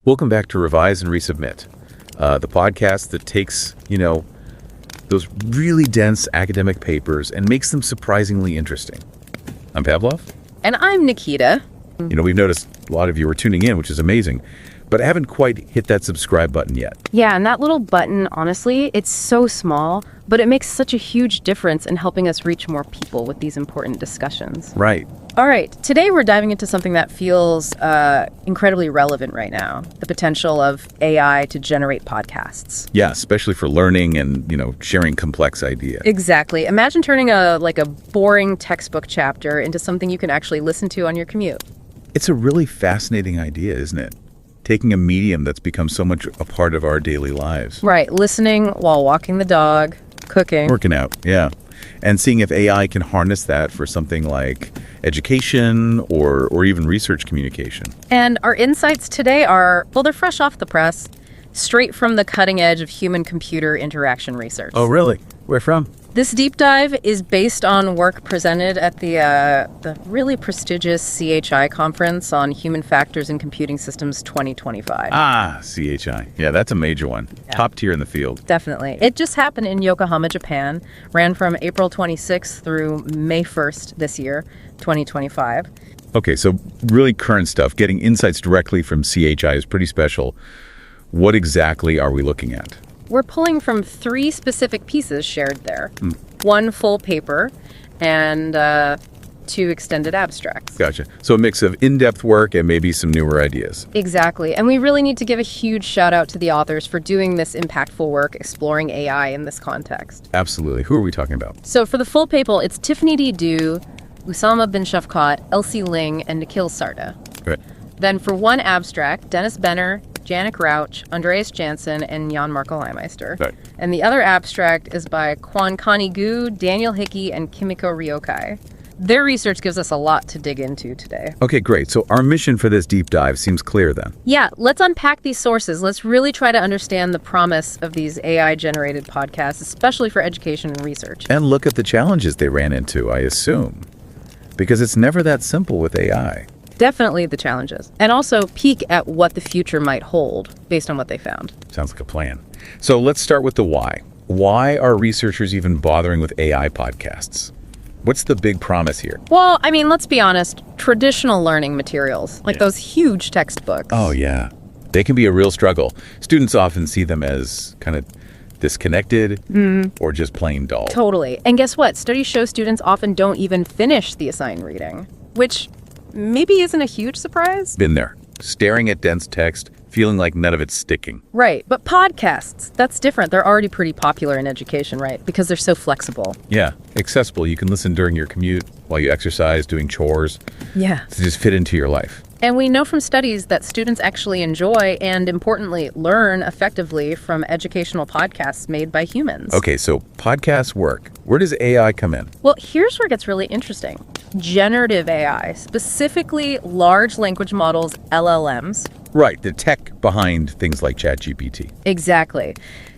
Welcome back to Revise and Resubmit, the podcast that takes, those really dense academic papers and makes them surprisingly interesting. I'm Pavlov. And I'm Nikita. We've noticed a lot of you are tuning in, which is amazing, but I haven't quite hit that subscribe button yet. Yeah, and that little button, honestly, it's so small, but it makes such a huge difference in helping us reach more people with these important discussions. Right. All right, today we're diving into something that feels incredibly relevant right now, the potential of AI to generate podcasts. Yeah, especially for learning and, sharing complex ideas. Exactly. Imagine turning a boring textbook chapter into something you can actually listen to on your commute. It's a really fascinating idea, isn't it? Taking a medium that's become so much a part of our daily lives. Right, listening while walking the dog, cooking. Working out, yeah. And seeing if AI can harness that for something like education or even research communication. And our insights today are, they're fresh off the press, straight from the cutting edge of human-computer interaction research. Oh, really? Where from? This deep dive is based on work presented at the really prestigious CHI conference on Human Factors in Computing Systems 2025. Ah, CHI. Yeah, that's a major one. Yeah. Top tier in the field. Definitely. It just happened in Yokohama, Japan, ran from April 26th through May 1st this year, 2025. Okay, so really current stuff. Getting insights directly from CHI is pretty special. What exactly are we looking at? We're pulling from 3 specific pieces shared there. 1 full paper and 2 extended abstracts. Gotcha. So a mix of in-depth work and maybe some newer ideas. Exactly. And we really need to give a huge shout out to the authors for doing this impactful work exploring AI in this context. Absolutely. Who are we talking about? So for the full paper, it's Tiffany D. Du, Usama bin Shafkat, Elsie Ling, and Nikhil Sarda. Right. Then for 1 abstract, Dennis Benner, Janik Rauch, Andreas Janssen, and Jan Marco Leimeister. Right. And the other abstract is by Kwan-Kani Gu, Daniel Hickey, and Kimiko Ryokai. Their research gives us a lot to dig into today. Okay, great. So our mission for this deep dive seems clear then. Yeah, let's unpack these sources. Let's really try to understand the promise of these AI-generated podcasts, especially for education and research. And look at the challenges they ran into, I assume. Because it's never that simple with AI. Definitely the challenges. And also peek at what the future might hold based on what they found. Sounds like a plan. So let's start with the why. Why are researchers even bothering with AI podcasts? What's the big promise here? Well, let's be honest. Traditional learning materials, like those huge textbooks. Oh, yeah. They can be a real struggle. Students often see them as kind of disconnected or just plain dull. Totally. And guess what? Studies show students often don't even finish the assigned reading, which maybe isn't a huge surprise. Been there. Staring at dense text, feeling like none of it's sticking. Right. But podcasts, that's different. They're already pretty popular in education, right? Because they're so flexible. Yeah. Accessible. You can listen during your commute, while you exercise, doing chores. Yeah. To just fit into your life. And we know from studies that students actually enjoy and, importantly, learn effectively from educational podcasts made by humans. Okay, so podcasts work. Where does AI come in? Well, here's where it gets really interesting. Generative AI, specifically large language models, LLMs. Right, the tech behind things like ChatGPT. Exactly.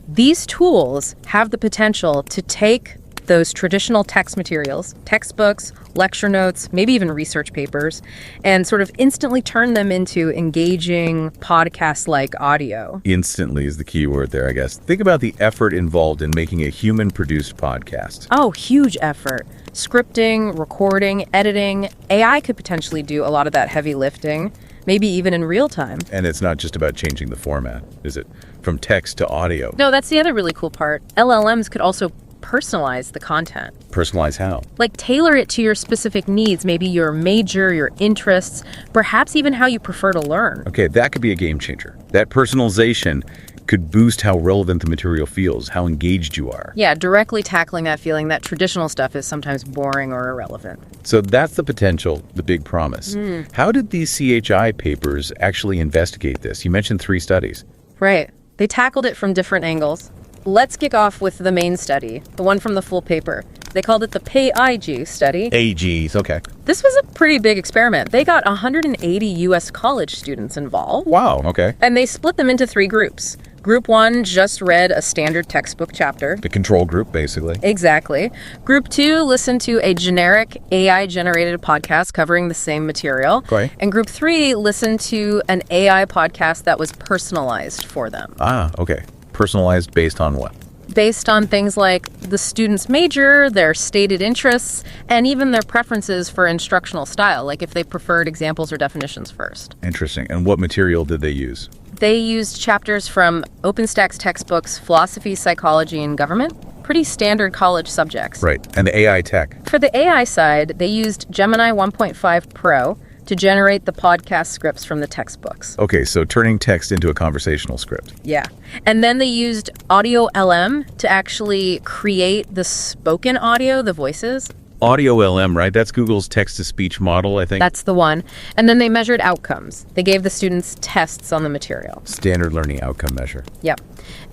These tools have the potential to take those traditional text materials, textbooks, lecture notes, maybe even research papers, and sort of instantly turn them into engaging podcast-like audio. Instantly is the key word there, I guess. Think about the effort involved in making a human-produced podcast. Oh, huge effort. Scripting, recording, editing. AI could potentially do a lot of that heavy lifting, maybe even in real time. And it's not just about changing the format, is it? From text to audio. No, that's the other really cool part. LLMs could also personalize the content. Personalize how? Like tailor it to your specific needs, maybe your major, your interests, perhaps even how you prefer to learn. Okay, that could be a game changer. That personalization could boost how relevant the material feels, how engaged you are. Yeah, directly tackling that feeling that traditional stuff is sometimes boring or irrelevant. So that's the potential, the big promise. How did these CHI papers actually investigate this? You mentioned 3 studies. Right. They tackled it from different angles. Let's kick off with the main study, the one from the full paper. They called it the PAIGE study. AGs, okay. This was a pretty big experiment. They got 180 U.S. college students involved. Wow, okay. And they split them into 3 groups. Group 1 just read a standard textbook chapter. The control group, basically. Exactly. Group 2 listened to a generic AI-generated podcast covering the same material. Okay. And Group 3 listened to an AI podcast that was personalized for them. Ah, okay. Personalized based on what? Based on things like the student's major, their stated interests, and even their preferences for instructional style, like if they preferred examples or definitions first. Interesting. And what material did they use? They used chapters from OpenStack's textbooks, Philosophy, Psychology, and Government. Pretty standard college subjects. Right. And the AI tech? For the AI side, they used Gemini 1.5 Pro to generate the podcast scripts from the textbooks. Okay, so turning text into a conversational script. Yeah. And then they used Audio LM to actually create the spoken audio, the voices. Audio LM, right? That's Google's text-to-speech model, I think. That's the one. And then they measured outcomes. They gave the students tests on the material. Standard learning outcome measure. Yep.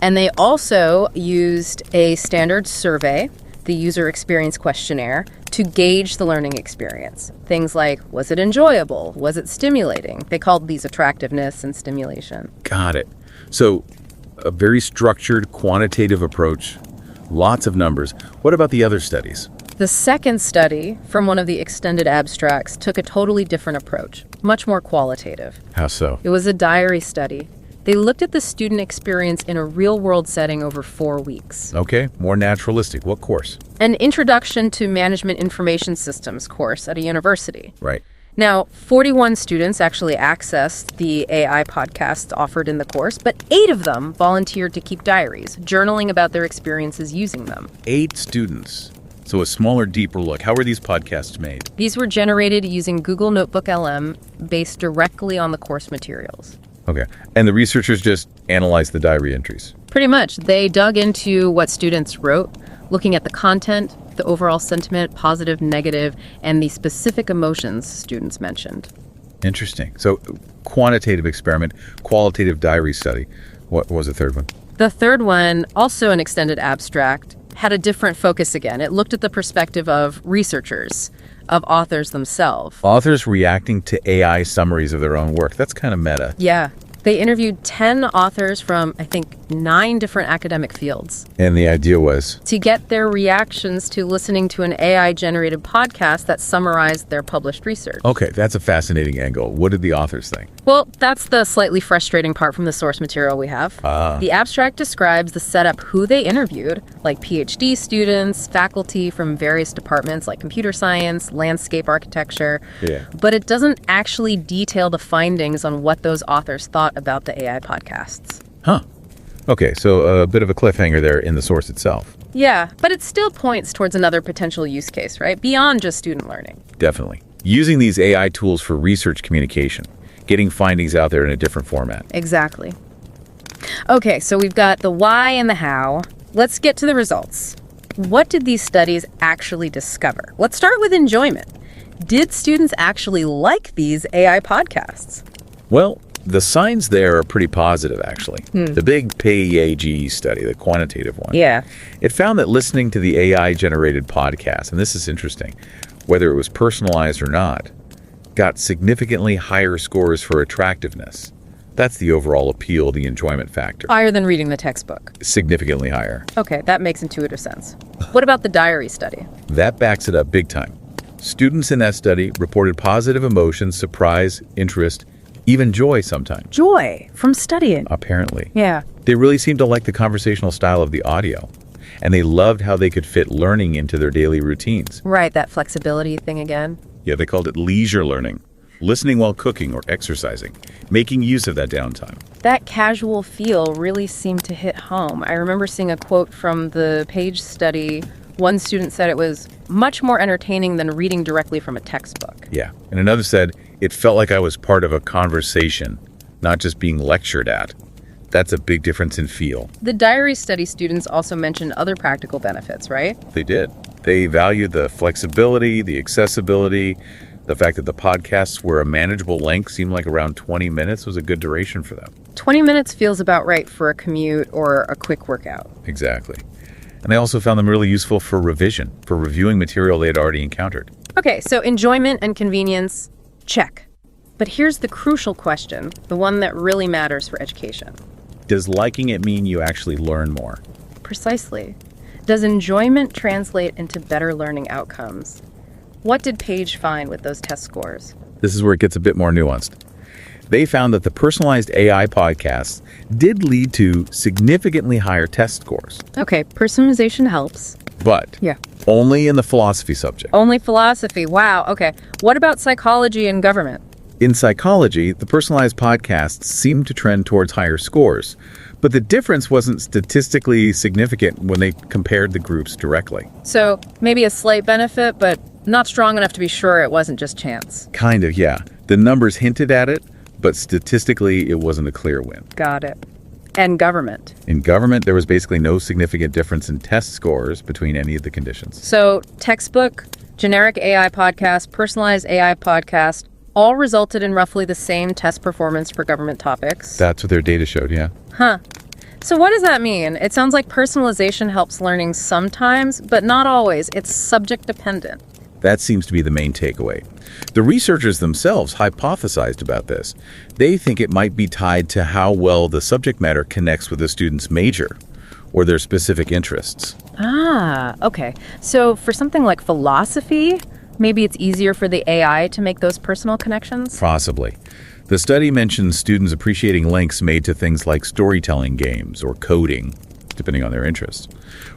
And they also used a standard survey, the user experience questionnaire, to gauge the learning experience. Things like, was it enjoyable? Was it stimulating? They called these attractiveness and stimulation. Got it. So a very structured, quantitative approach, lots of numbers. What about the other studies? The second study from one of the extended abstracts took a totally different approach, much more qualitative. How so? It was a diary study. They looked at the student experience in a real-world setting over 4 weeks. Okay, more naturalistic. What course? An Introduction to Management Information Systems course at a university. Right. Now, 41 students actually accessed the AI podcasts offered in the course, but 8 of them volunteered to keep diaries, journaling about their experiences using them. 8 students. So a smaller, deeper look. How were these podcasts made? These were generated using Google Notebook LM based directly on the course materials. Okay. And the researchers just analyzed the diary entries? Pretty much. They dug into what students wrote, looking at the content, the overall sentiment, positive, negative, and the specific emotions students mentioned. Interesting. So quantitative experiment, qualitative diary study. What was the third one? The third one, also an extended abstract, had a different focus again. It looked at the perspective of researchers, of authors themselves. Authors reacting to AI summaries of their own work. That's kind of meta. Yeah. They interviewed 10 authors from, I think, 9 different academic fields. And the idea was? To get their reactions to listening to an AI-generated podcast that summarized their published research. Okay, that's a fascinating angle. What did the authors think? Well, that's the slightly frustrating part from the source material we have. The abstract describes the setup who they interviewed, like PhD students, faculty from various departments like computer science, landscape architecture. Yeah. But it doesn't actually detail the findings on what those authors thought about the AI podcasts. Huh. Okay, so a bit of a cliffhanger there in the source itself. Yeah, but it still points towards another potential use case, right? Beyond just student learning. Definitely. Using these AI tools for research communication, getting findings out there in a different format. Exactly. Okay, so we've got the why and the how. Let's get to the results. What did these studies actually discover? Let's start with enjoyment. Did students actually like these AI podcasts? Well, the signs there are pretty positive, actually. The big PAIGE study, the quantitative one. Yeah. It found that listening to the AI-generated podcast, and this is interesting, whether it was personalized or not, got significantly higher scores for attractiveness. That's the overall appeal, the enjoyment factor. Higher than reading the textbook. Significantly higher. Okay, that makes intuitive sense. What about the diary study? That backs it up big time. Students in that study reported positive emotions, surprise, interest, even joy sometimes. Joy from studying. Apparently. Yeah. They really seemed to like the conversational style of the audio, and they loved how they could fit learning into their daily routines. Right, that flexibility thing again. Yeah, they called it leisure learning, listening while cooking or exercising, making use of that downtime. That casual feel really seemed to hit home. I remember seeing a quote from the PAIGE study. One student said it was much more entertaining than reading directly from a textbook. Yeah, and another said, it felt like I was part of a conversation, not just being lectured at. That's a big difference in feel. The diary study students also mentioned other practical benefits, right? They did. They valued the flexibility, the accessibility, the fact that the podcasts were a manageable length, seemed like around 20 minutes was a good duration for them. 20 minutes feels about right for a commute or a quick workout. Exactly. And they also found them really useful for revision, for reviewing material they had already encountered. Okay, so enjoyment and convenience, check. But here's the crucial question, the one that really matters for education. Does liking it mean you actually learn more? Precisely. Does enjoyment translate into better learning outcomes? What did PAIGE find with those test scores? This is where it gets a bit more nuanced. They found that the personalized AI podcasts did lead to significantly higher test scores. Okay, personalization helps. But Yeah. only in the philosophy subject. Only philosophy. Wow. Okay. What about psychology and government? In psychology, the personalized podcasts seemed to trend towards higher scores, but the difference wasn't statistically significant when they compared the groups directly. So maybe a slight benefit, but not strong enough to be sure it wasn't just chance. Kind of, yeah. The numbers hinted at it, but statistically it wasn't a clear win. Got it. And government. In government, there was basically no significant difference in test scores between any of the conditions. So textbook, generic AI podcast, personalized AI podcast, all resulted in roughly the same test performance for government topics. That's what their data showed, yeah. Huh. So what does that mean? It sounds like personalization helps learning sometimes, but not always. It's subject dependent. That seems to be the main takeaway. The researchers themselves hypothesized about this. They think it might be tied to how well the subject matter connects with the student's major or their specific interests. Ah, okay. So for something like philosophy, maybe it's easier for the AI to make those personal connections? Possibly. The study mentions students appreciating links made to things like storytelling games or coding, depending on their interests.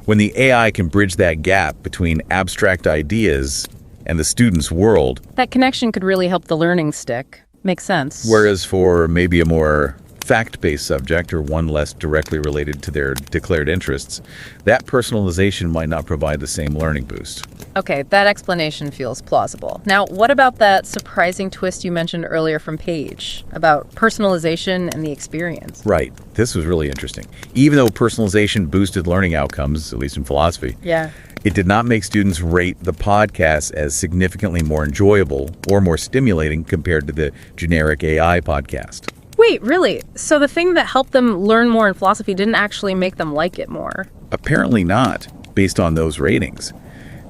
When the AI can bridge that gap between abstract ideas and the student's world, That connection could really help the learning stick. Makes sense. whereas for maybe a more fact-based subject or one less directly related to their declared interests, that personalization might not provide the same learning boost. Okay, that explanation feels plausible. Now, what about that surprising twist you mentioned earlier from PAIGE about personalization and the experience? Right. This was really interesting. Even though personalization boosted learning outcomes, at least in philosophy, Yeah. it did not make students rate the podcast as significantly more enjoyable or more stimulating compared to the generic AI podcast. Wait, really? So the thing that helped them learn more in philosophy didn't actually make them like it more? Apparently not, based on those ratings.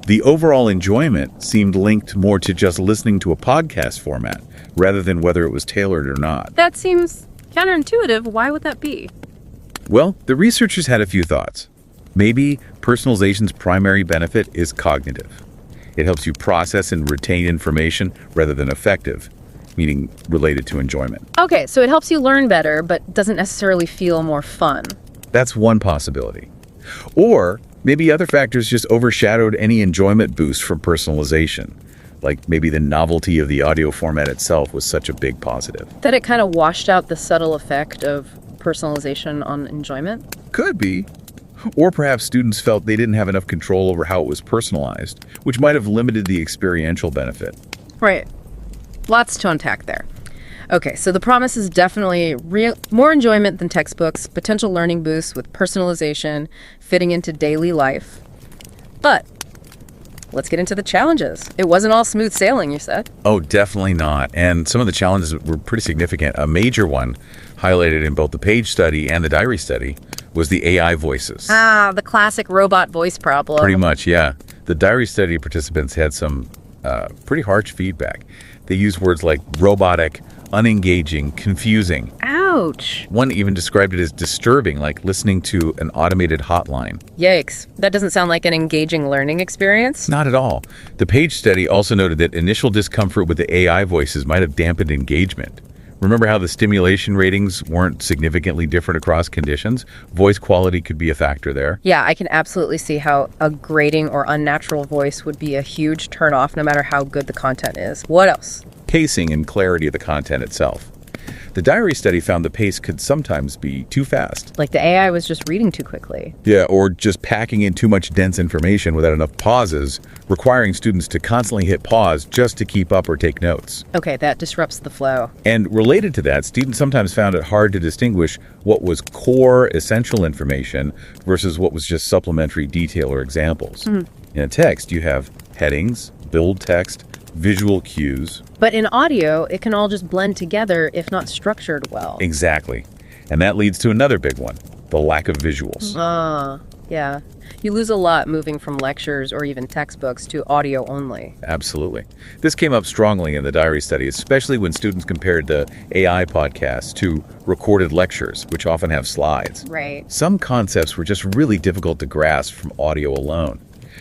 The overall enjoyment seemed linked more to just listening to a podcast format, rather than whether it was tailored or not. That seems counterintuitive. Why would that be? Well, the researchers had a few thoughts. Maybe personalization's primary benefit is cognitive. It helps you process and retain information rather than affective, meaning related to enjoyment. Okay, so it helps you learn better, but doesn't necessarily feel more fun. That's one possibility. Or maybe other factors just overshadowed any enjoyment boost from personalization, like maybe the novelty of the audio format itself was such a big positive. That it kind of washed out the subtle effect of personalization on enjoyment? Could be. Or perhaps students felt they didn't have enough control over how it was personalized, which might have limited the experiential benefit. Right. Lots to unpack there. Okay, so the promise is definitely more enjoyment than textbooks, potential learning boosts with personalization, fitting into daily life. But let's get into the challenges. It wasn't all smooth sailing, you said. Oh, definitely not. And some of the challenges were pretty significant. A major one, highlighted in both the PAIGE study and the diary study, was the AI voices. Ah, the classic robot voice problem. Pretty much, yeah. The diary study participants had some pretty harsh feedback. They used words like robotic, unengaging, confusing. Ouch. One even described it as disturbing, like listening to an automated hotline. Yikes. That doesn't sound like an engaging learning experience. Not at all. The PAIGE study also noted that initial discomfort with the AI voices might have dampened engagement. Remember how the stimulation ratings weren't significantly different across conditions? Voice quality could be a factor there. Yeah, I can absolutely see how a grating or unnatural voice would be a huge turnoff no matter how good the content is. What else? Pacing and clarity of the content itself. The diary study found the pace could sometimes be too fast. Like the AI was just reading too quickly. Yeah, or just packing in too much dense information without enough pauses, requiring students to constantly hit pause just to keep up or take notes. Okay, that disrupts the flow. And related to that, students sometimes found it hard to distinguish what was core essential information versus what was just supplementary detail or examples. In a text, you have headings, build text, visual cues. But in audio, it can all just blend together if not structured well. Exactly. And that leads to another big one, the lack of visuals. Yeah. You lose a lot moving from lectures or even textbooks to audio only. Absolutely. This came up strongly in the diary study, especially when students compared the AI podcasts to recorded lectures, which often have slides. Right. Some concepts were just really difficult to grasp from audio alone.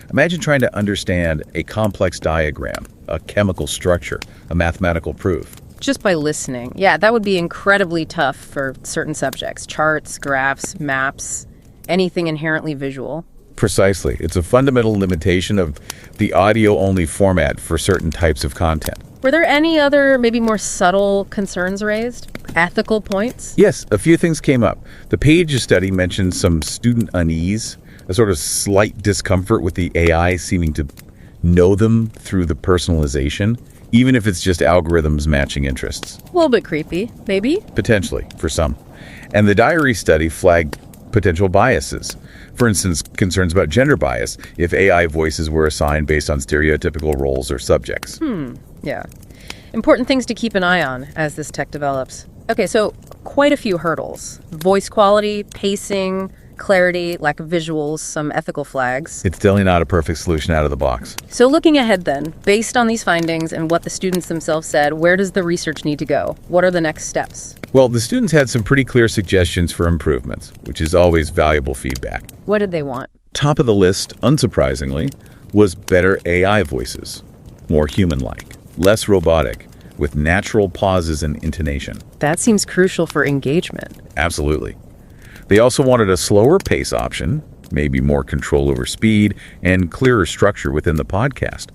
Imagine trying to understand a complex diagram, a chemical structure, a mathematical proof. Just by listening. Yeah, that would be incredibly tough for certain subjects. Charts, graphs, maps, anything inherently visual. Precisely. It's a fundamental limitation of the audio-only format for certain types of content. Were there any other, maybe more subtle concerns raised? Ethical points? Yes, a few things came up. The PAIGE study mentioned some student unease, a sort of slight discomfort with the AI seeming to know them through the personalization, even if it's just algorithms matching interests. A little bit creepy, maybe? Potentially, for some. And the diary study flagged potential biases. For instance, concerns about gender bias if AI voices were assigned based on stereotypical roles or subjects. Yeah. Important things to keep an eye on as this tech develops. Okay, so quite a few hurdles. Voice quality, pacing, clarity, lack of visuals, some ethical flags. It's definitely not a perfect solution out of the box. So looking ahead then, based on these findings and what the students themselves said, where does the research need to go? What are the next steps? Well, the students had some pretty clear suggestions for improvements, which is always valuable feedback. What did they want? Top of the list, unsurprisingly, was better AI voices. More human-like, less robotic, with natural pauses and intonation. That seems crucial for engagement. Absolutely. They also wanted a slower pace option, maybe more control over speed, and clearer structure within the podcast,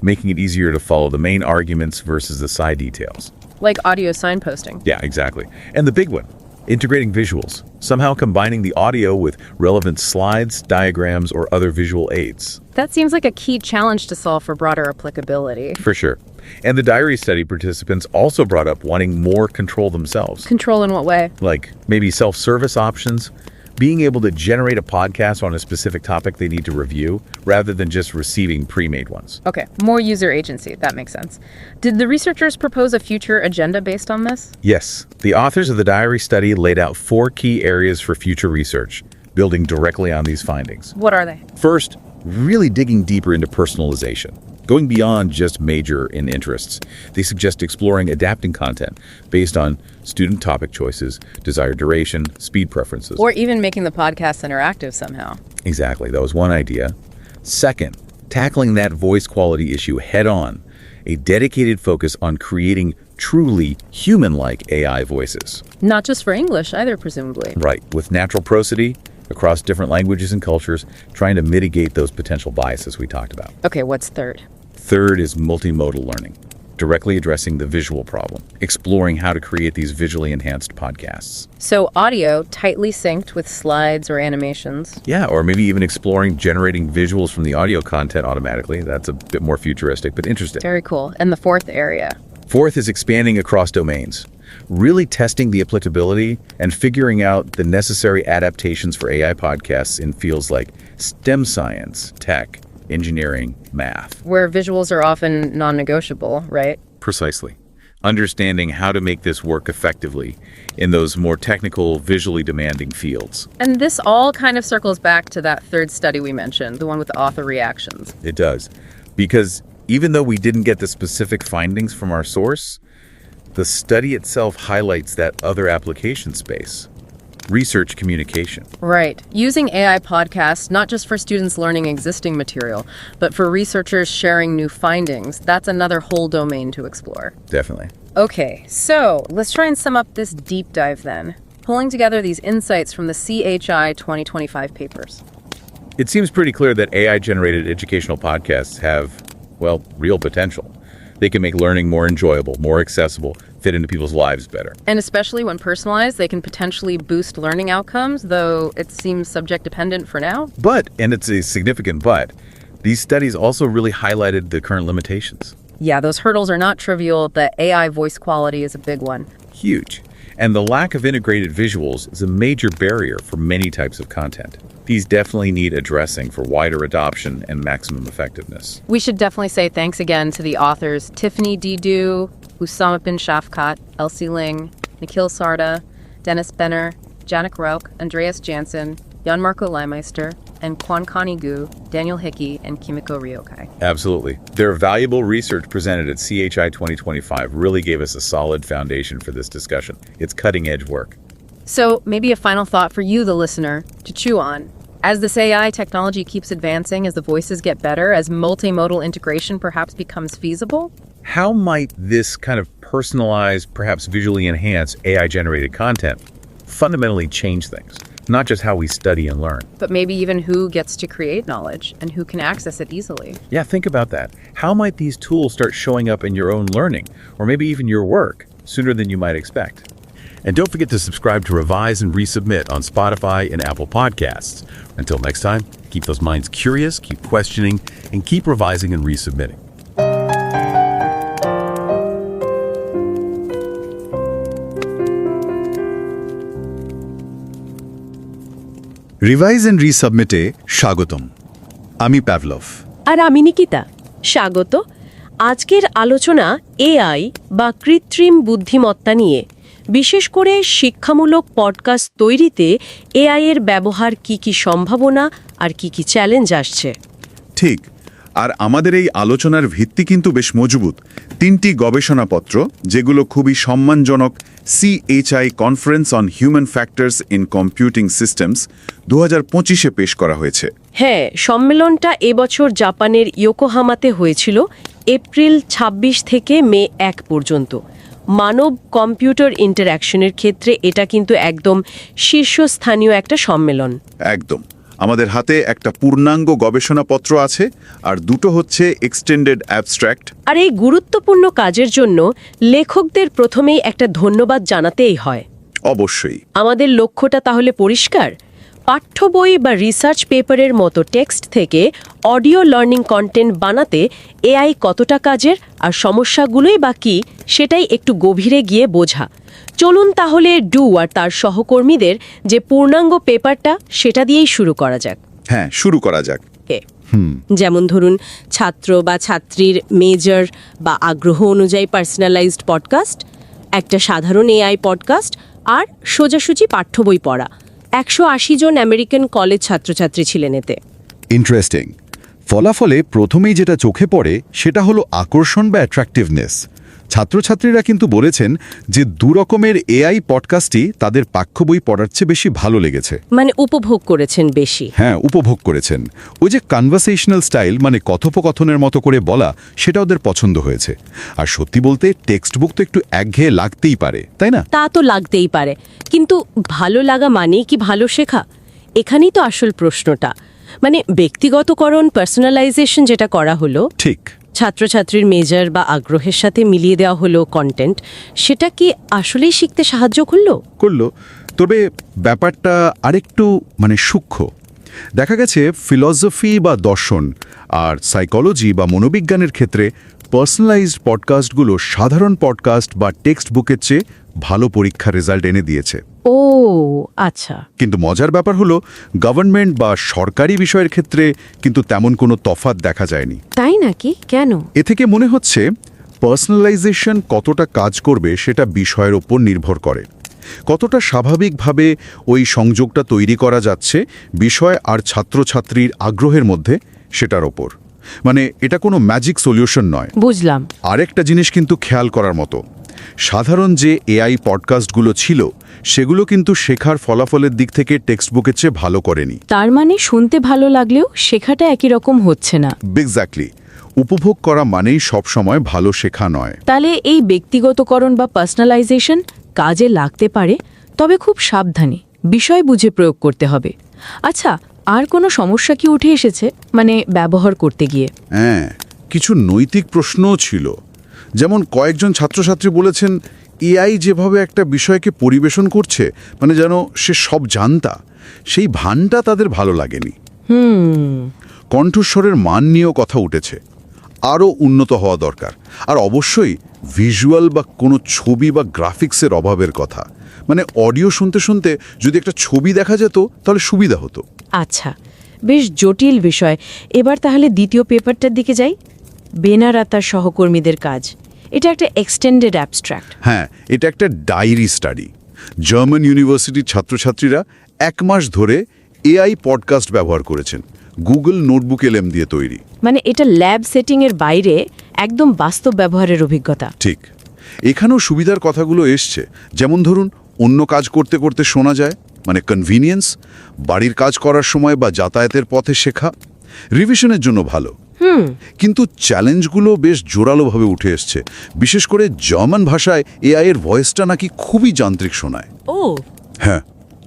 making it easier to follow the main arguments versus the side details. Like audio signposting. Yeah, exactly. And the big one, integrating visuals, somehow combining the audio with relevant slides, diagrams, or other visual aids. That seems like a key challenge to solve for broader applicability. For sure. And the diary study participants also brought up wanting more control themselves. Control in what way? Like maybe self-service options, being able to generate a podcast on a specific topic they need to review, rather than just receiving pre-made ones. Okay, more user agency. That makes sense. Did the researchers propose a future agenda based on this? Yes. The authors of the diary study laid out 4 key areas for future research, building directly on these findings. What are they? First, really digging deeper into personalization. Going beyond just major in interests, they suggest exploring adapting content based on student topic choices, desired duration, speed preferences. Or even making the podcast interactive somehow. Exactly, that was one idea. Second, tackling that voice quality issue head on. A dedicated focus on creating truly human-like AI voices. Not just for English either, presumably. Right, with natural prosody across different languages and cultures, trying to mitigate those potential biases we talked about. Okay, what's third? Third is multimodal learning, directly addressing the visual problem, exploring how to create these visually enhanced podcasts. So audio tightly synced with slides or animations. Yeah, or maybe even exploring generating visuals from the audio content automatically. That's a bit more futuristic, but interesting. Very cool. And the fourth area? Fourth is expanding across domains, really testing the applicability and figuring out the necessary adaptations for AI podcasts in fields like STEM science, tech, engineering, math. Where visuals are often non-negotiable, right? Precisely. Understanding how to make this work effectively in those more technical, visually demanding fields. And this all kind of circles back to that third study we mentioned, the one with author reactions. It does. Because even though we didn't get the specific findings from our source, the study itself highlights that other application space. Research communication. Right. Using AI podcasts, not just for students learning existing material, but for researchers sharing new findings. That's another whole domain to explore. Definitely. Okay, so let's try and sum up this deep dive then, pulling together these insights from the CHI 2025 papers. It seems pretty clear that AI-generated educational podcasts have, well, real potential. They can make learning more enjoyable, more accessible, fit into people's lives better. And especially when personalized, they can potentially boost learning outcomes, though it seems subject-dependent for now. But, and it's a significant but, these studies also really highlighted the current limitations. Yeah, those hurdles are not trivial. The AI voice quality is a big one. Huge. And the lack of integrated visuals is a major barrier for many types of content. These definitely need addressing for wider adoption and maximum effectiveness. We should definitely say thanks again to the authors Tiffany Didu, Usama bin Shafkat, Elsie Ling, Nikhil Sarda, Dennis Benner, Janik Rauch, Andreas Jansen, Jan-Marco Leimeister, and Kwankani Gu, Daniel Hickey, and Kimiko Ryokai. Absolutely. Their valuable research presented at CHI 2025 really gave us a solid foundation for this discussion. It's cutting-edge work. So maybe a final thought for you, the listener, to chew on. As this AI technology keeps advancing, as the voices get better, as multimodal integration perhaps becomes feasible, How might this kind of personalized, perhaps visually enhanced AI-generated content fundamentally change things? Not just how we study and learn. but maybe even who gets to create knowledge and who can access it easily. Yeah, think about that. How might these tools start showing up in your own learning, or maybe even your work, sooner than you might expect? And don't forget to subscribe to Revise and Resubmit on Spotify and Apple Podcasts. Until next time, keep those minds curious, keep questioning, and keep revising and resubmitting. Revise and রিসাবমিটে স্বাগতম। আমি Pavlov. আর আমি নিকিতা। স্বাগত। আজকের আলোচনা AI বা কৃত্রিম বুদ্ধিমত্তা নিয়ে, বিশেষ করে শিক্ষামূলক পডকাস্ট তৈরিতে এআই এর ব্যবহার কি কি সম্ভাবনা আর কি কি চ্যালেঞ্জ আসছে। ঠিক। আর আমাদের এই আলোচনার ভিত্তি কিন্তু বেশ মজবুত। 3টি গবেষণাপত্র, যেগুলো খুবই সম্মানজনক CHI conference on human factors in computing systems 2025-এ পেশ করা হয়েছে। হ্যাঁ, সম্মেলনটা এবছর জাপানের ইয়োকোহামাতে হয়েছিল এপ্রিল 26 থেকে মে 1 পর্যন্ত। মানব কম্পিউটার ইন্টারঅ্যাকশনের ক্ষেত্রে এটা কিন্তু একদম শীর্ষস্থানীয় একটা সম্মেলন। একদম। আমাদের হাতে একটা পূর্ণাঙ্গ গবেষণাপত্র আছে, আর দুটো হচ্ছে এক্সটেন্ডেড অ্যাবস্ট্র্যাক্ট। আর এই গুরুত্বপূর্ণ কাজের জন্য লেখকদের প্রথমেই একটা ধন্যবাদ জানাতেই হয়। অবশ্যই। আমাদের লক্ষ্যটা তাহলে পরিষ্কার। পাঠ্য বই বা রিসার্চ পেপারের মতো টেক্সট থেকে অডিও লার্নিং কন্টেন্ট বানাতে এআই কতটা কাজের আর সমস্যাগুলোই বা কী, সেটাই একটু গভীরে গিয়ে বোঝা। চলুন তাহলে আর তার সহকর্মীদের যে পূর্ণাঙ্গ পেপারটা, সেটা দিয়েই শুরু করা যাক। হ্যাঁ, শুরু করা যাক। যেমন ধরুন, ছাত্র বা ছাত্রীর মেজর বা আগ্রহ অনুযায়ী পার্সোনালাইজড পডকাস্ট, একটা সাধারণ এআই পডকাস্ট, আর সোজাসুজি পাঠ্য বই পড়া। 180 জন আমেরিকান কলেজ ছাত্রছাত্রী ছিলেন এতে। ইন্টারেস্টিং। ফলাফলে প্রথমেই যেটা চোখে পড়ে সেটা হলো আকর্ষণ বা অ্যাট্রাকটিভনেস। ছাত্রছাত্রীরা কিন্তু বলেছেন যে দুরকমের এআই পডকাস্টই তাদের পাঠ্য বই পড়ার চেয়ে বেশি ভালো লেগেছে। মানে উপভোগ করেছেন বেশি। হ্যাঁ, উপভোগ করেছেন। ওই যে কনভারসেশনাল স্টাইল, মানে কথোপকথনের মতো করে বলা, সেটা ওদের পছন্দ হয়েছে। আর সত্যি বলতে টেক্সট বুক তো একটু একঘেয়ে লাগতেই পারে, তাই না? তা তো লাগতেই পারে, কিন্তু ভালো লাগা মানেই কি ভালো শেখা? এখানেই তো আসল প্রশ্নটা। মানে ব্যক্তিগতকরণ, পার্সোনালাইজেশন যেটা করা হলো, ঠিক। ছাত্রছাত্রীর মেজর বা আগ্রহের সাথে মিলিয়ে দেওয়া হলো কন্টেন্ট, সেটা কি আসলেই শিখতে সাহায্য করলো? তবে ব্যাপারটা আরেকটু সূক্ষ্ম। দেখা গেছে ফিলসফি বা দর্শন আর সাইকোলজি বা মনোবিজ্ঞানের ক্ষেত্রে পার্সোনালাইজড পডকাস্টগুলো সাধারণ পডকাস্ট বা টেক্সট বুকের চেয়ে ভালো পরীক্ষার রেজাল্ট এনে দিয়েছে। ও আচ্ছা। কিন্তু মজার ব্যাপার হলো, গভর্নমেন্ট বা সরকারি বিষয়ের ক্ষেত্রে কিন্তু তেমন কোনো তফাৎ দেখা যায়নি। তাই নাকি? কেন? এ থেকে মনে হচ্ছে পার্সোনালাইজেশন কতটা কাজ করবে সেটা বিষয়ের ওপর নির্ভর করে। কতটা স্বাভাবিকভাবে ওই সংযোগটা তৈরি করা যাচ্ছে বিষয় আর ছাত্রছাত্রীর আগ্রহের মধ্যে, সেটার ওপর। এটা কোনো ম্যাজিক সলিউশন নয়। বুঝলাম। আরেকটা জিনিস কিন্তু খেয়াল করার মতো, সাধারণ যে এআই পডকাস্টগুলো ছিল সেগুলো কিন্তু শেখার ফলাফলের দিক থেকে টেক্সট বুকের চেয়ে ভালো করেনি। তার মানে শুনতে ভালো লাগলেও শেখাটা একই রকম হচ্ছে না। এক্স্যাক্টলি। উপভোগ করা মানেই সবসময় ভালো শেখা নয়। তাহলে এই ব্যক্তিগতকরণ বা পার্সোনালাইজেশন কাজে লাগতে পারে, তবে খুব সাবধানে, বিষয় বুঝে প্রয়োগ করতে হবে। আচ্ছা, আর কোনো সমস্যা কি উঠে এসেছে ব্যবহার করতে গিয়ে? হ্যাঁ, কিছু নৈতিক প্রশ্নও ছিল। যেমন কয়েকজন ছাত্রছাত্রী বলেছেন এআই যেভাবে একটা বিষয়কে পরিবেশন করছে, যেন সে সব জানতা, সেই ভানটা তাদের ভালো লাগেনি। কণ্ঠস্বরের মান নিয়েও কথা উঠেছে, আরও উন্নত হওয়া দরকার। আর অবশ্যই ভিজুয়াল বা কোনো ছবি বা গ্রাফিক্সের অভাবের কথা। অডিও শুনতে শুনতে যদি একটা ছবি দেখা যেত তাহলে সুবিধা হতো। আচ্ছা, বেশ জটিল বিষয়। এবার তাহলে দ্বিতীয় পেপারটার দিকে যাই। বেনার আর তার সহকর্মীদের কাজ। এটা একটা এক্সটেন্ডেড অ্যাবস্ট্র্যাক্ট। হ্যাঁ, এটা একটা ডায়েরি স্টাডি। জার্মান ইউনিভার্সিটির ছাত্রছাত্রীরা 1 মাস ধরে এআই পডকাস্ট ব্যবহার করেছেন, গুগল নোটবুক এলএম দিয়ে তৈরি। মানে এটা ল্যাব সেটিংয়ের বাইরে একদম বাস্তব ব্যবহারের অভিজ্ঞতা। ঠিক, এখানেও সুবিধার কথাগুলো এসছে, যেমন ধরুন অন্য কাজ করতে করতে শোনা যায়, মানে কনভিনিয়েন্স, বাড়ির কাজ করার সময় বা যাতায়াতের পথে শেখা, রিভিশনের জন্য ভালো। কিন্তু চ্যালেঞ্জগুলো বেশ জোরালোভাবে উঠে এসছে, বিশেষ করে জার্মান ভাষায় এআই এর ভয়েসটা নাকি খুবই যান্ত্রিক শোনায়। ও হ্যাঁ,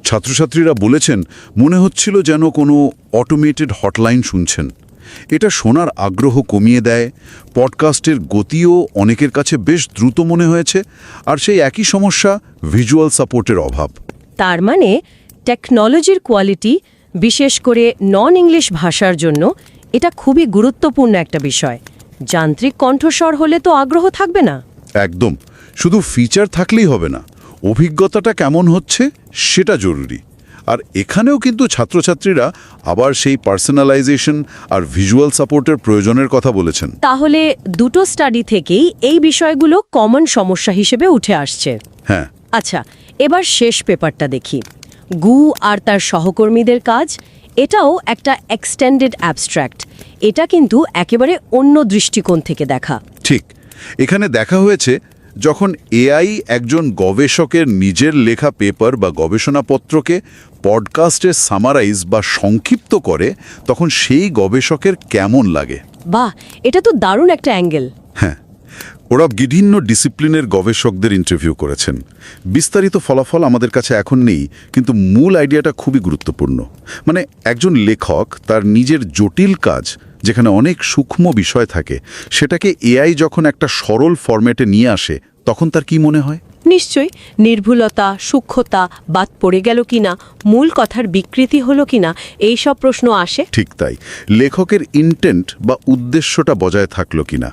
ছাত্রছাত্রীরা বলেছেন মনে হচ্ছিল যেন কোনো অটোমেটেড হটলাইন শুনছেন। এটা শোনার আগ্রহ কমিয়ে দেয়, পডকাস্টের গতিও অনেকের কাছে বেশ দ্রুত মনে হয়েছে, আর সেই একই সমস্যা ভিজুয়াল সাপোর্টের অভাব। তার মানে টেকনোলজির কোয়ালিটি, বিশেষ করে নন ইংলিশ ভাষার জন্য এটা খুবই গুরুত্বপূর্ণ একটা বিষয়। যান্ত্রিক কণ্ঠস্বর হলে তো আগ্রহ থাকবে না। একদম, শুধু ফিচার থাকলেই হবে না, অভিজ্ঞতাটা কেমন হচ্ছে সেটা জরুরি। আর এখানেও কিন্তু ছাত্রছাত্রীরা আবার সেই পার্সোনালাইজেশন আর ভিজুয়াল সাপোর্টের প্রয়োজনের কথা বলেছেন। তাহলে দুটো স্টাডি থেকেই এই বিষয়গুলো কমন সমস্যা হিসেবে উঠে আসছে। হ্যাঁ, আচ্ছা, এবার শেষ পেপারটা দেখি। গু আর তার সহকর্মীদের কাজ, এটাও একটা এক্সটেন্ডেড অ্যাবস্ট্র্যাক্ট। এটা কিন্তু একেবারে অন্য দৃষ্টিকোণ থেকে দেখা। ঠিক, এখানে দেখা হয়েছে যখন এআই একজন গবেষকের নিজের লেখা পেপার বা গবেষণাপত্রকে পডকাস্টে সামারাইজ বা সংক্ষিপ্ত করে, তখন সেই গবেষকের কেমন লাগে। বাহ, এটা তো দারুণ একটা অ্যাঙ্গেল। হ্যাঁ, ওরা বিভিন্ন ডিসিপ্লিনের গবেষকদের ইন্টারভিউ করেছেন। বিস্তারিত ফলাফল আমাদের কাছে এখন নেই, কিন্তু মূল আইডিয়াটা খুবই গুরুত্বপূর্ণ। মানে একজন লেখক তার নিজের জটিল কাজ, যেখানে অনেক সূক্ষ্ম বিষয় থাকে, সেটাকে এআই যখন একটা সরল ফরম্যাটে নিয়ে আসে, তখন তার কি মনে হয়? নিশ্চয়ই নির্ভুলতা, সূক্ষ্মতা বাদ পড়ে গেল কিনা, মূল কথার বিকৃতি হলো কিনা, এই সব প্রশ্ন আসে। ঠিক তাই, লেখকের ইন্টেন্ট বা উদ্দেশ্যটা বজায় থাকলো কিনা।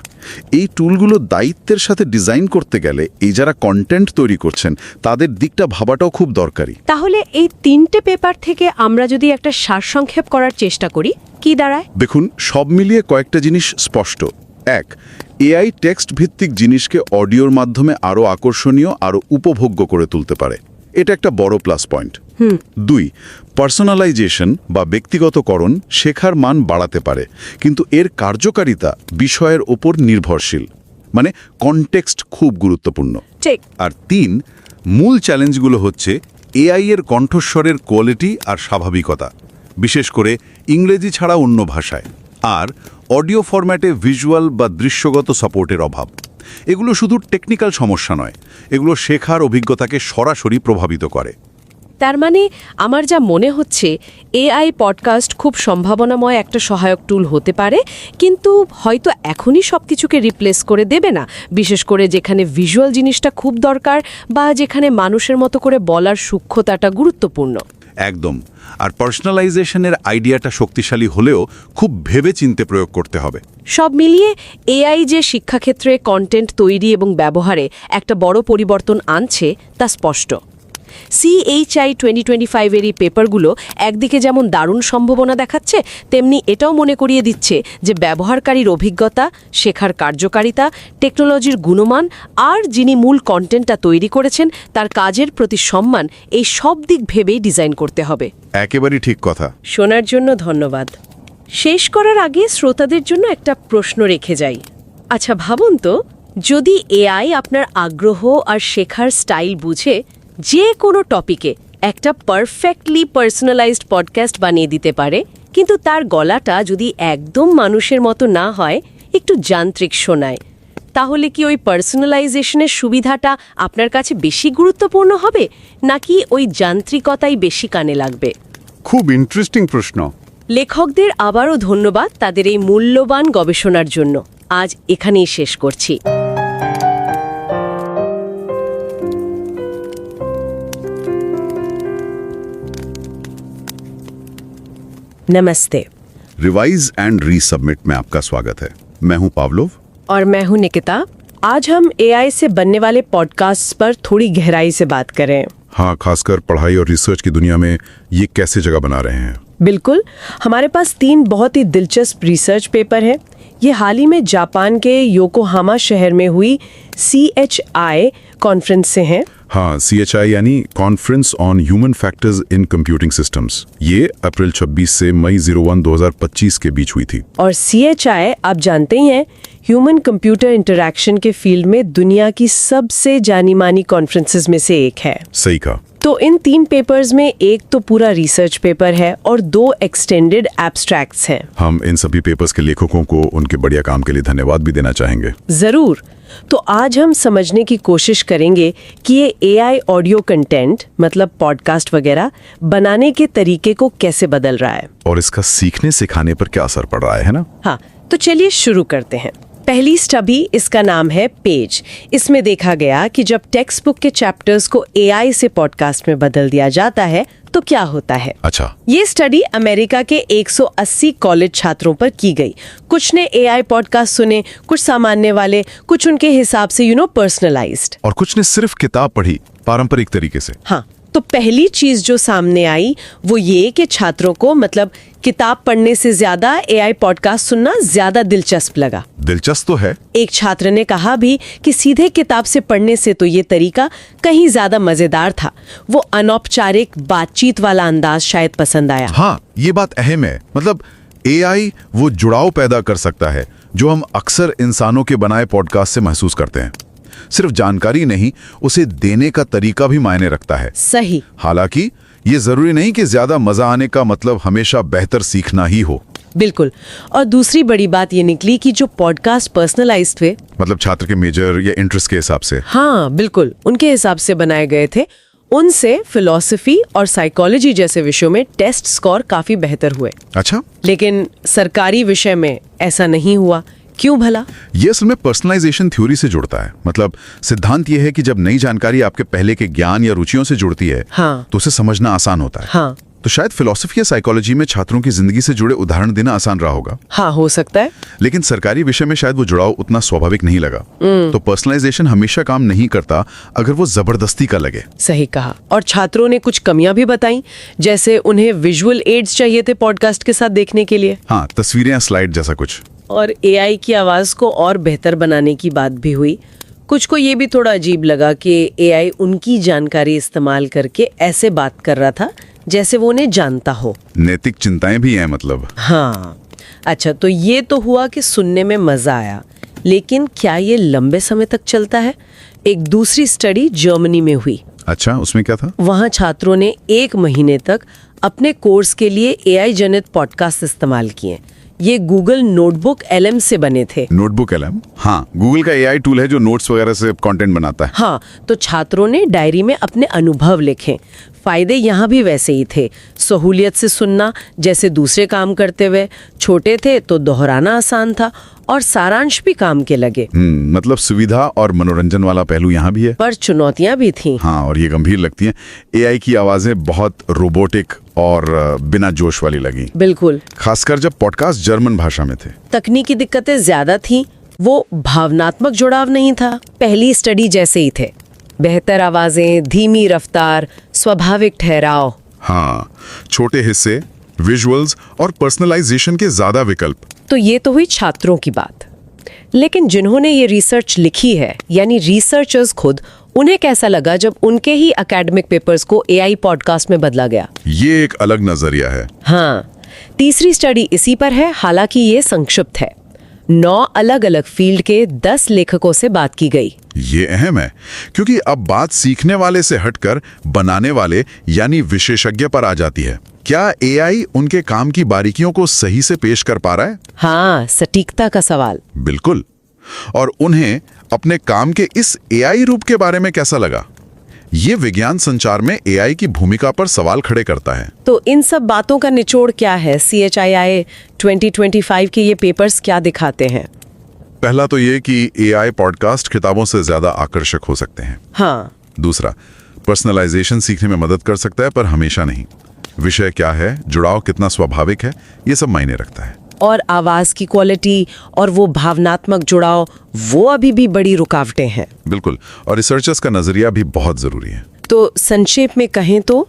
এই টুলগুলো দায়িত্বের সাথে ডিজাইন করতে গেলে এই যারা কন্টেন্ট তৈরি করছেন তাদের দিকটা ভাবাটাও খুব দরকারি। তাহলে এই 3টে পেপার থেকে আমরা যদি একটা সারসংক্ষেপ করার চেষ্টা করি, কি দাঁড়ায়? দেখুন, সব মিলিয়ে কয়েকটা জিনিস স্পষ্ট। 1, এআই টেক্সট ভিত্তিক জিনিসকে অডিওর মাধ্যমে আরও আকর্ষণীয়, আরও উপভোগ্য করে তুলতে পারে। এটা একটা বড় প্লাস পয়েন্ট। 2, পার্সোনালাইজেশন বা ব্যক্তিগতকরণ শেখার মান বাড়াতে পারে, কিন্তু এর কার্যকারিতা বিষয়ের ওপর নির্ভরশীল। মানে কনটেক্সট খুব গুরুত্বপূর্ণ। ঠিক। আর 3, মূল চ্যালেঞ্জগুলো হচ্ছে এআই এর কণ্ঠস্বরের কোয়ালিটি আর স্বাভাবিকতা, বিশেষ করে ইংরেজি ছাড়া অন্য ভাষায়, আর অডিও ফরম্যাটে ভিজুয়াল বা দৃশ্যগত সাপোর্টের অভাব। এগুলো শুধু টেকনিক্যাল সমস্যা নয়, এগুলো শেখার অভিজ্ঞতাকে সরাসরি প্রভাবিত করে। তার মানে আমার যা মনে হচ্ছে, এআই পডকাস্ট খুব সম্ভাবনাময় একটা সহায়ক টুল হতে পারে, কিন্তু হয়তো এখনই সব কিছুকে রিপ্লেস করে দেবে না, বিশেষ করে যেখানে ভিজুয়াল জিনিসটা খুব দরকার বা যেখানে মানুষের মতো করে বলার সূক্ষ্মতাটা গুরুত্বপূর্ণ। একদম। আর পার্সোনালাইজেশনের আইডিয়াটা শক্তিশালী হলেও খুব ভেবে চিন্তে প্রয়োগ করতে হবে। সব মিলিয়ে এআই যে শিক্ষাক্ষেত্রে কন্টেন্ট তৈরি এবং ব্যবহারে একটা বড় পরিবর্তন আনছে তা স্পষ্ট। CHI 2025-এর এই পেপারগুলো একদিকে যেমন দারুণ সম্ভাবনা দেখাচ্ছে, তেমনি এটাও মনে করিয়ে দিচ্ছে যে ব্যবহারকারীর অভিজ্ঞতা, শেখার কার্যকারিতা, টেকনোলজির গুণমান আর যিনি মূল কন্টেন্টটা তৈরি করেছেন তার কাজের প্রতি সম্মান, এই সব দিক ভেবেই ডিজাইন করতে হবে। একেবারেই ঠিক কথা। শোনার জন্য ধন্যবাদ। শেষ করার আগে শ্রোতাদের জন্য একটা প্রশ্ন রেখে যাই। আচ্ছা ভাবুন তো, যদি এআই আপনার আগ্রহ আর শেখার স্টাইল বুঝে যে কোনো টপিকে একটা পারফেক্টলি পার্সোনালাইজড পডকাস্ট বানিয়ে দিতে পারে, কিন্তু তার গলাটা যদি একদম মানুষের মতো না হয়, একটু যান্ত্রিক শোনায়, তাহলে কি ওই পার্সোনালাইজেশনের সুবিধাটা আপনার কাছে বেশি গুরুত্বপূর্ণ হবে, নাকি ওই যান্ত্রিকতাই বেশি কানে লাগবে? খুব ইন্টারেস্টিং প্রশ্ন। লেখকদের আবারও ধন্যবাদ তাদের এই মূল্যবান গবেষণার জন্য। আজ এখানেই শেষ করছি। नमस्ते। रिवाइज एंड रीसबमिट में आपका स्वागत है। मैं हूं पावलोव और मैं हूं निकिता। आज हम एआई से बनने वाले पॉडकास्ट पर थोड़ी गहराई से बात करें। हाँ, खासकर पढ़ाई और रिसर्च की दुनिया में ये कैसे जगह बना रहे हैं। बिल्कुल, हमारे पास 3 बहुत ही दिलचस्प रिसर्च पेपर हैं। ये हाल ही में जापान के योकोहामा शहर में हुई CHI कॉन्फ्रेंस से हैं। हाँ, CHI यानी conference on human factors in computing systems. ये अप्रैल 26 से मई 01 2025 के बीच हुई थी। और CHI आप जानते ही हैं, ह्यूमन कंप्यूटर इंटरैक्शन के फील्ड में दुनिया की सबसे जानी मानी कॉन्फ्रेंसेस में से एक है। सही कहा। तो इन 3 पेपर्स में एक तो पूरा रिसर्च पेपर है और 2 एक्सटेंडेड एब्स्ट्रैक्ट्स हैं। हम इन सभी पेपर्स के लेखकों को उनके बढ़िया काम के लिए धन्यवाद भी देना चाहेंगे। जरूर। तो आज हम समझने की कोशिश करेंगे कि ये AI ऑडियो कंटेंट, मतलब पॉडकास्ट वगैरह, बनाने के तरीके को कैसे बदल रहा है और इसका सीखने सिखाने पर क्या असर पड़ रहा है ना? हाँ, तो चलिए शुरू करते हैं। पहली स्टडी, इसका नाम है PAIGE। इसमें देखा गया कि जब टेक्स्ट बुक के चैप्टर्स को AI से पॉडकास्ट में बदल दिया जाता है तो क्या होता है। अच्छा। ये स्टडी अमेरिका के 180 कॉलेज छात्रों पर की गई। कुछ ने AI पॉडकास्ट सुने, कुछ सामान्य वाले, कुछ उनके हिसाब से पर्सनलाइज्ड, और कुछ ने सिर्फ किताब पढ़ी पारंपरिक तरीके से। हाँ, तो पहली चीज जो सामने आई वो ये कि छात्रों को, मतलब किताब पढ़ने से ज्यादा AI पॉडकास्ट सुनना ज्यादा दिलचस्प लगा। दिलचस्प तो है। एक छात्र ने कहा भी कि सीधे किताब से पढ़ने से तो ये तरीका कहीं ज्यादा मजेदार था। वो अनौपचारिक बातचीत वाला अंदाज शायद पसंद आया। हाँ, ये बात अहम है। मतलब AI वो जुड़ाव पैदा कर सकता है जो हम अक्सर इंसानों के बनाए पॉडकास्ट से महसूस करते हैं। सिर्फ जानकारी नहीं, उसे देने का तरीका भी मायने रखता है। सही। हालांकि ये जरूरी नहीं कि ज्यादा मजा आने का मतलब हमेशा बेहतर सीखना ही हो। बिल्कुल। और दूसरी बड़ी बात ये निकली कि जो पॉडकास्ट पर्सनलाइज्ड थे, मतलब छात्र के मेजर या इंटरेस्ट के हिसाब से, हाँ बिल्कुल, उनके हिसाब से बनाए गए थे, उनसे फिलॉसफी और साइकोलॉजी जैसे विषयों में टेस्ट स्कोर काफी बेहतर हुए। अच्छा। लेकिन सरकारी विषय में ऐसा नहीं हुआ। क्यों भला? ये असल में पर्सनलाइजेशन थ्योरी से जुड़ता है। मतलब सिद्धांत ये है कि जब नई जानकारी आपके पहले के ज्ञान या रुचियों से जुड़ती है, हाँ, तो उसे समझना आसान होता है। हाँ। तो शायद फिलॉसफी या साइकोलॉजी में छात्रों की जिंदगी से जुड़े उदाहरण देना आसान रहा होगा। हाँ, हो सकता है। लेकिन सरकारी विषय में शायद वो जुड़ाव उतना स्वाभाविक नहीं लगा। तो पर्सनलाइजेशन हमेशा काम नहीं करता अगर वो जबरदस्ती का लगे। सही कहा। और छात्रों ने कुछ कमियां भी बताई, जैसे उन्हें विजुअल एड्स चाहिए थे पॉडकास्ट के साथ देखने के लिए। हाँ, तस्वीरें या स्लाइड जैसा कुछ। और AI की आवाज को और बेहतर बनाने की बात भी हुई। कुछ को ये भी थोड़ा अजीब लगा कि AI उनकी जानकारी इस्तेमाल करके ऐसे बात कर रहा था जैसे वो उन्हें जानता हो। नैतिक चिंताएं भी हैं मतलब। हाँ। अच्छा, तो ये तो हुआ कि सुनने में मजा आया, लेकिन क्या ये लंबे समय तक चलता है? एक दूसरी स्टडी जर्मनी में हुई। अच्छा, उसमें क्या था? वहाँ छात्रों ने 1 महीने तक अपने कोर्स के लिए AI जनित पॉडकास्ट इस्तेमाल किए। ये गूगल नोटबुक LM से बने थे। Notebook LM? हाँ, गूगल का AI टूल है जो नोट्स वगैरह से कंटेंट बनाता है। हाँ, तो छात्रों ने डायरी में अपने अनुभव लिखे। फायदे यहाँ भी वैसे ही थे। सहूलियत से सुनना, जैसे दूसरे काम करते हुए, छोटे थे तो दोहराना आसान था, और सारांश भी काम के लगे। मतलब सुविधा और मनोरंजन वाला पहलू यहाँ भी है। पर चुनौतियाँ भी थी। हाँ, और ये गंभीर लगती हैं। AI की आवाजें बहुत रोबोटिक और बिना जोश वाली लगी। बिल्कुल। खासकर जब पॉडकास्ट जर्मन भाषा में थे। तकनीकी दिक्कतें ज्यादा थी, वो भावनात्मक जुड़ाव नहीं था। पहली स्टडी जैसे ही थे, बेहतर आवाजें, धीमी रफ्तार, स्वाभाविक ठहराव। हाँ, छोटे हिस्से, विजुअल्स और पर्सनलाइजेशन के ज्यादा विकल्प। तो ये तो हुई छात्रों की बात। लेकिन जिन्होंने ये रिसर्च लिखी है, यानी रिसर्चर्स खुद, उन्हें कैसा लगा जब उनके ही एकेडमिक पेपर्स को AI पॉडकास्ट में बदला गया? ये एक अलग नजरिया है। हाँ, तीसरी स्टडी इसी पर है, हालांकि ये संक्षिप्त है। 9 अलग अलग फील्ड के 10 लेखकों से बात की गई। ये अहम है, क्योंकि अब बात सीखने वाले से हटकर बनाने वाले यानी विशेषज्ञ पर आ जाती है। क्या AI उनके काम की बारीकियों को सही से पेश कर पा रहा है? हाँ, सटीकता का सवाल। बिल्कुल। और उन्हें अपने काम के इस AI रूप के बारे में कैसा लगा? ये विज्ञान संचार में AI की भूमिका पर सवाल खड़े करता है। तो इन सब बातों का निचोड़ क्या है? CHII 2025 के ये पेपर्स क्या दिखाते हैं? पहला तो ये कि AI पॉडकास्ट किताबों से ज्यादा आकर्षक हो सकते हैं। हाँ। दूसरा, पर्सनलाइजेशन सीखने में मदद कर सकता है, पर हमेशा नहीं। विषय क्या है, जुड़ाव कितना स्वाभाविक है, ये सब मायने रखता है। और आवाज की क्वालिटी और वो भावनात्मक जुड़ाव, वो अभी भी बड़ी रुकावटें हैं। बिल्कुल। और रिसर्चर्स का नजरिया भी बहुत जरूरी है। तो संक्षेप में कहें तो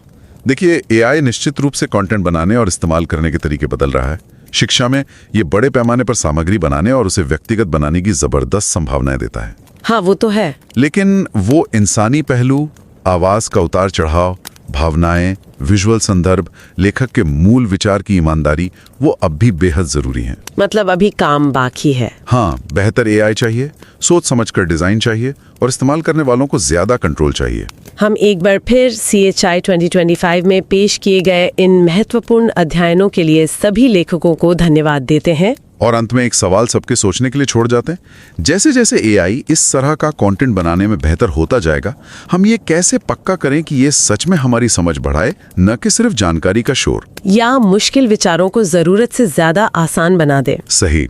देखिए, AI निश्चित रूप से कंटेंट बनाने और इस्तेमाल करने के तरीके बदल रहा है। शिक्षा में ये बड़े पैमाने पर सामग्री बनाने और उसे व्यक्तिगत बनाने की जबरदस्त संभावनाएं देता है। हाँ, वो तो है। लेकिन वो इंसानी पहलू, आवाज का उतार चढ़ाव, भावनाएं, विजुअल संदर्भ, लेखक के मूल विचार की ईमानदारी, वो अब भी बेहद जरूरी हैं। मतलब अभी काम बाकी है। हाँ, बेहतर एआई चाहिए, सोच समझकर डिजाइन चाहिए और इस्तेमाल करने वालों को ज्यादा कंट्रोल चाहिए। हम एक बार फिर CHI 2025 में पेश किए गए इन महत्वपूर्ण अध्ययनों के लिए सभी लेखकों को धन्यवाद देते हैं। और अंत में एक सवाल सबके सोचने के लिए छोड़ जाते हैं। जैसे जैसे एआई इस तरह का कंटेंट बनाने में बेहतर होता जाएगा, हम ये कैसे पक्का करें कि ये सच में हमारी समझ बढ़ाए, न कि सिर्फ जानकारी का शोर या मुश्किल विचारों को जरूरत से ज्यादा आसान बना दे। सही।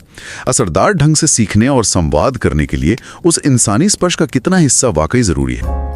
असरदार ढंग से सीखने और संवाद करने के लिए उस इंसानी स्पर्श का कितना हिस्सा वाकई जरूरी है।